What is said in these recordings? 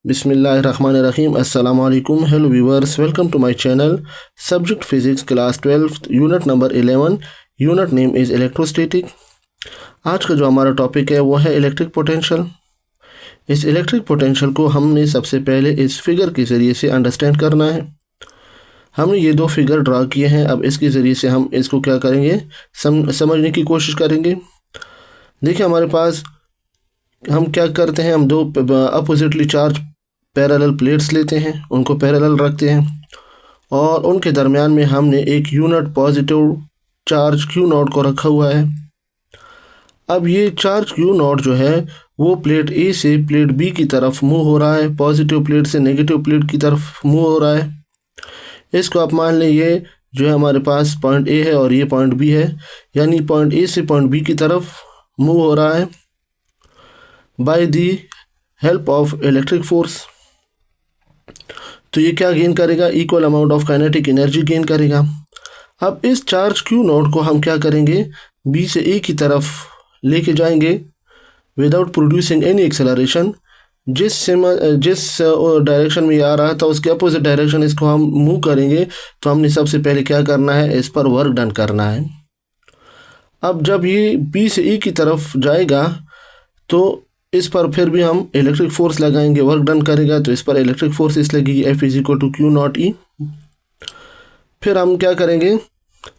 बिस्मिल्लाहिर्रहमानिर्रहीम अस्सलाम वालेकुम। Hello viewers, welcome to my channel. Subject physics class 12 unit number 11। Unit name is electrostatic. आज का जो हमारा टॉपिक है वो है इलेक्ट्रिक पोटेंशियल। इस इलेक्ट्रिक पोटेंशियल को हमने सबसे पहले इस फिगर के ज़रिए से अंडरस्टैंड करना है। हमने ये दो फिगर ड्रा किए हैं। अब इसके ज़रिए से हम इसको क्या करेंगे, समझने की कोशिश करेंगे। देखिए हमारे पास हम क्या करते हैं, हम दो अपोजिटली चार्ज पैरेलल प्लेट्स लेते हैं, उनको पैरेलल रखते हैं और उनके दरमियान में हमने एक unit positive charge Q not को रखा हुआ है। अब ये चार्ज क्यू नॉट जो है वो प्लेट ए से प्लेट बी की तरफ मूव हो रहा है, पॉजिटिव प्लेट से नेगेटिव प्लेट की तरफ मूव हो रहा है। इसको आप मान लें ये जो है हमारे पास पॉइंट ए है और ये पॉइंट बी है, यानी पॉइंट ए से पॉइंट बी की तरफ मूव हो रहा है by the help of electric force. तो ये क्या गेन करेगा, equal amount of kinetic energy gain करेगा। अब इस चार्ज क्यू नॉट को हम क्या करेंगे, बी से ए की तरफ लेके जाएंगे विदाउट प्रोड्यूसिंग एनी एक्सेलरेशन। जिस डायरेक्शन में ये आ रहा था उसके अपोजिट डायरेक्शन इसको हम मूव करेंगे। तो हमने सबसे पहले क्या करना है, इस पर वर्क डन करना है। अब जब ये बी से ए की तरफ जाएगा तो इस पर फिर भी हम इलेक्ट्रिक फोर्स लगाएंगे, वर्क डन करेगा। तो इस पर इलेक्ट्रिक फोर्स इस लगेगी F = Q नॉट E। फिर हम क्या करेंगे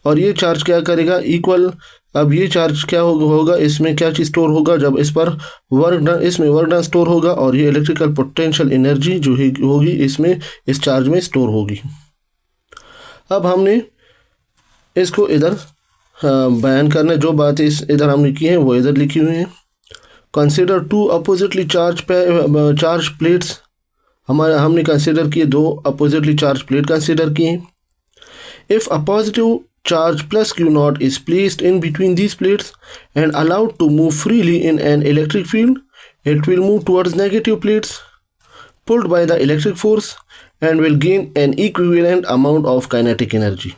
और ये चार्ज क्या करेगा, इक्वल। अब ये चार्ज क्या होगा, इसमें क्या चीज़ स्टोर होगा, जब इस पर वर्क डन, इसमें वर्क डन स्टोर होगा और ये इलेक्ट्रिकल पोटेंशियल एनर्जी जो होगी इसमें इस चार्ज में स्टोर होगी। अब हमने इसको इधर बयान करना, जो बातें इधर हमने की हैं वो इधर लिखी हुई हैं। Consider two oppositely charge plates. हमने कंसिडर किए दो अपोजिटली चार्ज प्लेट कंसिडर किए। If a positive charge plus q naught is placed in between these plates and allowed to move freely in an electric field, it will move towards negative plates pulled by the electric force and will gain an equivalent amount of kinetic energy.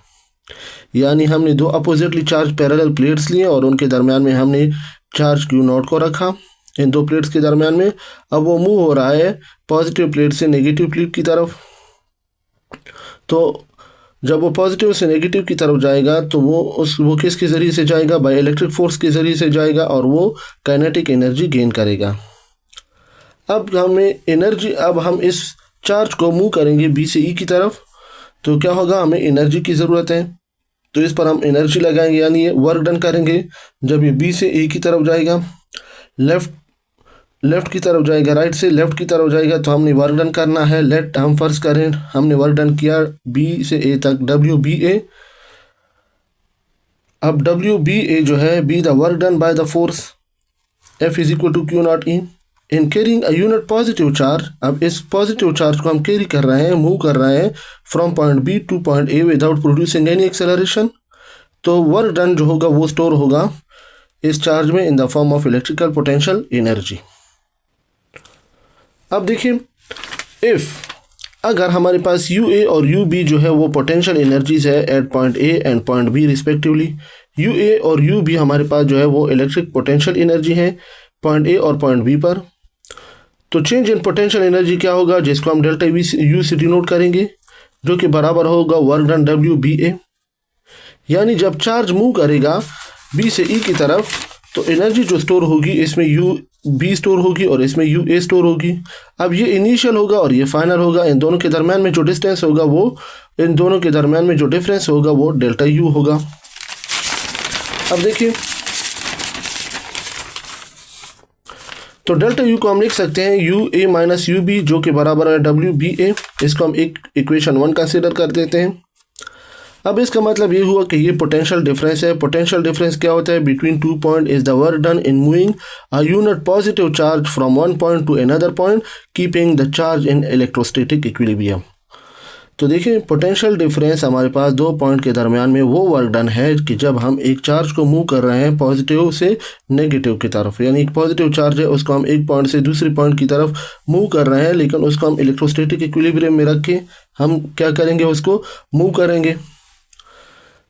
यानी हमने दो oppositely charge parallel plates लिए और उनके दरमियान में हमने charge Q not को रखा इन दो प्लेट्स के दरमियान में। अब वो मूव हो रहा है पॉजिटिव प्लेट से नेगेटिव प्लेट की तरफ। तो जब वो पॉजिटिव से नेगेटिव की तरफ जाएगा तो वो किसके ज़रिए से जाएगा, बाय इलेक्ट्रिक फोर्स के ज़रिए से जाएगा और वो काइनेटिक एनर्जी गेन करेगा। अब हम इस चार्ज को मूव करेंगे बी से ई की तरफ। तो क्या होगा, हमें एनर्जी की ज़रूरत है, तो इस पर हम एनर्जी लगाएंगे, यानी ये वर्क डन करेंगे। जब ये बी से ए की तरफ जाएगा, लेफ़्ट की तरफ जाएगा, राइट से लेफ़्ट की तरफ जाएगा, तो हमने वर्क डन करना है। हम फर्ज करें हमने वर्क डन किया बी से ए तक, WBA। अब WBA जो है, be the work done by the force F = Q not E in carrying a unit positive charge. अब इस पॉजिटिव चार्ज को हम कैरी कर रहे हैं, मूव कर रहे हैं from point B to point A without producing any acceleration. तो वर्क डन जो होगा वो स्टोर होगा इस चार्ज में in the form of electrical potential energy. अब देखिए, अगर हमारे पास UA और UB जो है वो पोटेंशियल एनर्जीज है at point A and point B respectively. UA और UB हमारे पास जो है वो इलेक्ट्रिक पोटेंशियल एनर्जी है पॉइंट A और पॉइंट B पर। तो चेंज इन पोटेंशियल एनर्जी क्या होगा, जिसको हम डेल्टा U से डिनोट करेंगे, जो कि बराबर होगा वर्क डन WBA। यानी जब चार्ज मूव करेगा B से E की तरफ तो एनर्जी जो स्टोर होगी इसमें UB स्टोर होगी और इसमें UA स्टोर होगी। अब ये इनिशियल होगा और ये फाइनल होगा। इन दोनों के दरमियान में जो डिस्टेंस होगा इन दोनों के दरमियान में जो डिफरेंस होगा वो डेल्टा U होगा। अब देखिए, तो डेल्टा U को हम लिख सकते हैं UA - UB, जो कि बराबर है WBA। इसको हम एक इक्वेशन 1 कंसिडर कर देते हैं। अब इसका मतलब ये हुआ कि ये पोटेंशियल डिफरेंस है। पोटेंशियल डिफरेंस क्या होता है, between 2 point is the work done in moving a unit positive charge from one point two another point keeping the charge in electrostatic equilibrium. तो देखिए, पोटेंशियल डिफरेंस हमारे पास दो पॉइंट के दरमियान में वो वर्क डन है कि जब हम एक चार्ज को मूव कर रहे हैं पॉजिटिव से नेगेटिव की तरफ, यानी एक पॉजिटिव चार्ज है उसको हम एक पॉइंट से दूसरे पॉइंट की तरफ मूव कर रहे हैं, लेकिन उसको हम इलेक्ट्रोस्टैटिक इक्विलिब्रियम में रख के हम क्या करेंगे, उसको मूव करेंगे।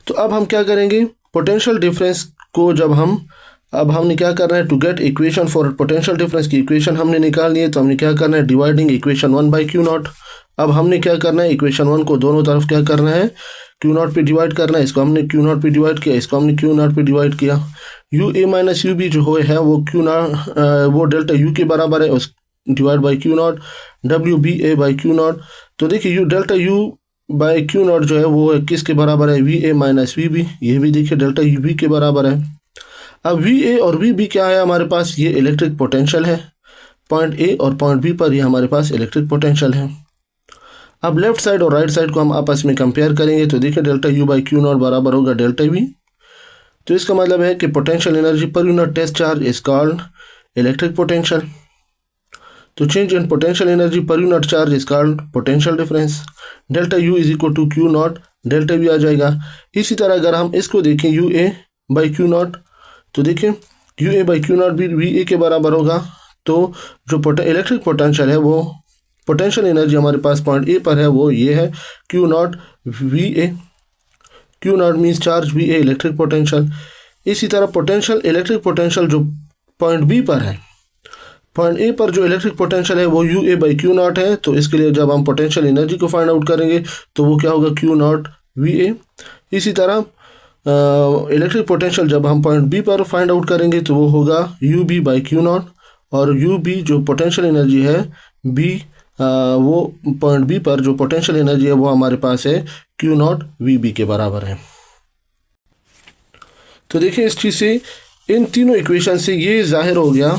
तो अब हम क्या करेंगे, पोटेंशियल डिफरेंस को जब हम अब हमने क्या करना है, to get equation for potential difference की इक्वेशन हमने निकालनी है, तो हमने क्या करना है, dividing equation 1 by Q naught. अब हमने क्या करना है, इक्वेशन 1 को दोनों तरफ क्या करना है, क्यू नॉट पे डिवाइड करना है। इसको हमने क्यू नॉट पे डिवाइड किया, इसको हमने क्यू नॉट पे डिवाइड किया। U A minus U B जो है वो क्यू नॉट वो डेल्टा यू के बराबर है, उस divide by Q naught, W B A by Q naught. तो देखिए U delta U by Q naught जो है वो किसके बराबर है, V A minus V B. ये भी देखिए डेल्टा यू बी के बराबर है। अब वी ए और वी बी क्या है हमारे पास, ये इलेक्ट्रिक पोटेंशियल है। पॉइंट ए और पॉइंट बी पर ये हमारे पास इलेक्ट्रिक पोटेंशियल है। अब लेफ्ट साइड और राइट साइड को हम आपस में कंपेयर करेंगे, तो देखिए delta U by Q naught बराबर होगा डेल्टा वी। तो इसका मतलब है कि potential energy per unit test charge is called electric potential. तो change in potential energy per unit charge is called potential difference. Delta U is equal to Q naught delta V आ जाएगा। इसी तरह अगर हम इसको देखें U A by Q naught, तो देखिए U A by Q not भी वी ए के बराबर होगा। तो जो इलेक्ट्रिक पोटेंशियल है वो पोटेंशियल एनर्जी हमारे पास पॉइंट ए पर है वो ये है Q not V A. Q not means charge V A electric potential. इसी तरह पोटेंशियल इलेक्ट्रिक पोटेंशियल जो पॉइंट बी पर है, पॉइंट ए पर जो इलेक्ट्रिक पोटेंशियल है वो U A by Q not है। तो इसके लिए जब हम पोटेंशियल एनर्जी को फाइंड आउट करेंगे तो वो क्या होगा, क्यू नॉट वी ए। इसी तरह इलेक्ट्रिक पोटेंशियल जब हम पॉइंट बी पर फाइंड आउट करेंगे तो वो होगा U B by Q naught. और यू बी जो पोटेंशियल एनर्जी है बी वो पॉइंट बी पर जो पोटेंशियल एनर्जी है वो हमारे पास है क्यू नॉट वी बी के बराबर है। तो देखिए इस चीज़ से, इन तीनों इक्वेशन से ये जाहिर हो गया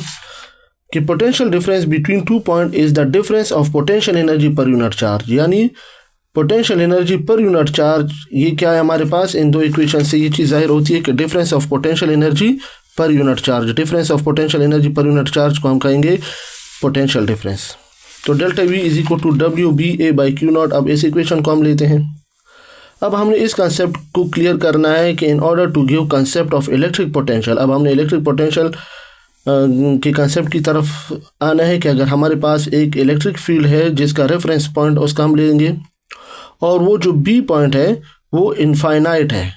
कि potential difference between two point is the difference of potential energy per unit charge. यानी potential energy per unit charge ये क्या है हमारे पास, इन दो इक्वेशन से ये चीज़ जाहिर होती है कि difference of potential energy per unit charge, difference of potential energy per unit charge को हम कहेंगे पोटेंशियल डिफरेंस। तो delta V is equal to W B A by Q naught. अब इस इक्वेशन को हम लेते हैं। अब हमने इस कंसेप्ट को क्लियर करना है कि in order to give concept of electric potential, अब हमने इलेक्ट्रिक पोटेंशियल के कंसेप्ट की तरफ आना है कि अगर हमारे पास एक इलेक्ट्रिक फील्ड है जिसका रेफरेंस पॉइंट उसका हम लेंगे, और वो जो बी पॉइंट है वो इनफाइनाइट है,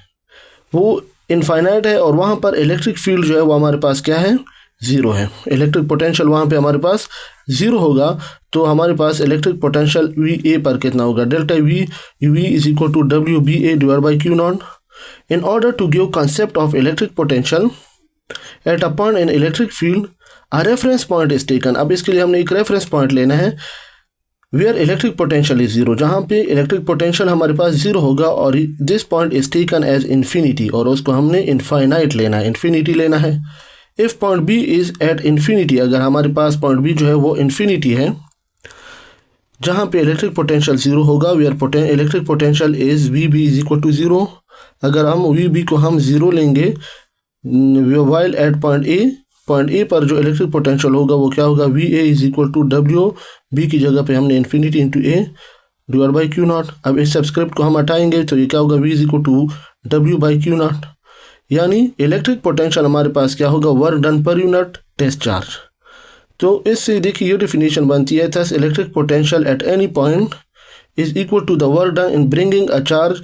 वो इनफाइनाइट है, और वहाँ पर इलेक्ट्रिक फील्ड जो है वो हमारे पास क्या है, ज़ीरो है। इलेक्ट्रिक पोटेंशियल वहाँ पे हमारे पास ज़ीरो होगा। तो हमारे पास इलेक्ट्रिक पोटेंशियल वी ए पर कितना होगा, delta V is equal to W B A divide by Q naught. In order to give concept of electric potential at a point in electric field a reference point is taken. अब इसके लिए हमने एक reference point लेना है where electric potential is zero, जहाँ पे electric potential हमारे पास ज़ीरो होगा, और this point is taken as infinity, और उसको हमने इनफाइनाइट लेना है, इन्फिनिटी लेना है। If point B is at infinity, अगर हमारे पास पॉइंट बी जो है वो इन्फिनिटी है, जहाँ पे इलेक्ट्रिक पोटेंशियल ज़ीरो होगा, where electric potential is V B is equal to zero. अगर हम वी बी को हम ज़ीरो लेंगे वाइल एट पॉइंट ए पर जो इलेक्ट्रिक पोटेंशियल होगा वो क्या होगा, V A is equal to W B की जगह पे हमने infinity into A divide by Q naught. अब इस सब्सक्रिप्ट को हम हटाएंगे तो ये क्या होगा, V is equal to W by Q naught. यानी इलेक्ट्रिक पोटेंशियल हमारे पास क्या होगा, work done per unit test charge. तो इससे देखिए ये डेफिनेशन बनती है, thus electric potential at any point is equal to the work done in bringing a charge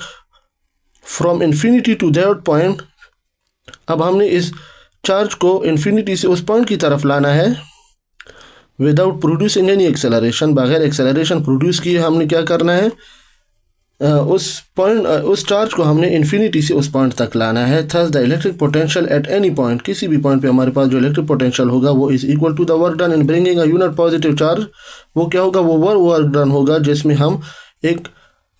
from infinity to that point. अब हमने इस चार्ज को इन्फिनिटी से उस पॉइंट की तरफ लाना है विदाउट प्रोड्यूसिंग एनी एक्सेलरेशन, बगैर एक्सेलरेशन प्रोड्यूस किए हमने क्या करना है, उस चार्ज को हमने इन्फिनिटी से उस पॉइंट तक लाना है। Thus the electric potential at any point, किसी भी पॉइंट पे हमारे पास जो इलेक्ट्रिक पोटेंशियल होगा वो is equal to the work done in bringing a unit positive charge. वो क्या होगा, वो वर्क डन होगा जिसमें हम एक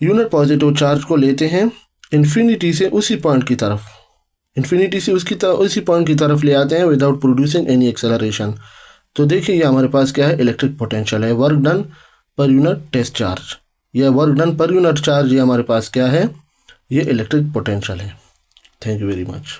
यूनिट पॉजिटिव चार्ज को लेते हैं इन्फिनिटी से उसी पॉइंट की तरफ, इन्फिनिटी से उसी पॉइंट की तरफ ले आते हैं विदाउट प्रोड्यूसिंग एनी एक्सेलरेशन। तो देखिए ये हमारे पास क्या है, इलेक्ट्रिक पोटेंशियल है, work done per unit test charge. यह work done per unit charge ये हमारे पास क्या है, ये इलेक्ट्रिक पोटेंशियल है। Thank you very much.